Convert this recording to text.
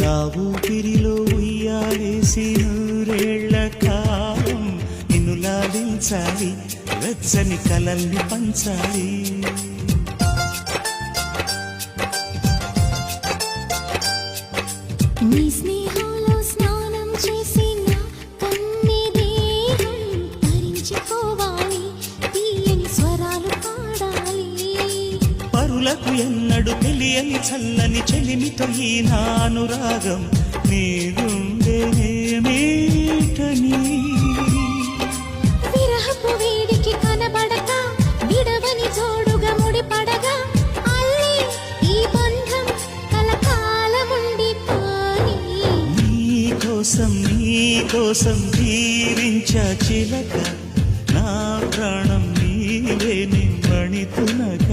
నా ఊపిరిలో ఉయ్యాలేసి నూరేళ్ల కాలం నిన్ను లాలించాలి, వెచ్చని కలల్ని పంచాలి. నీ స్నేహంలో స్నానం చేసి నా కన్ని దేహం తరించిపోవాలి, తీయని స్వరాలు పాడాలి. పరులకు ఎన్నడు తెలియని చల్లని చెలిమితో ఈ నానురాగం నీ గుండెనేమేటని. విరహపు వేడికి కనబడక విడవని జోడుగా ముడిపడగా అల్లి ఈ బంధం కలకాలముండిపోని. నీ కోసం జీవించ చిలక, నా ప్రాణం నీవే నిమ్మణితునగ.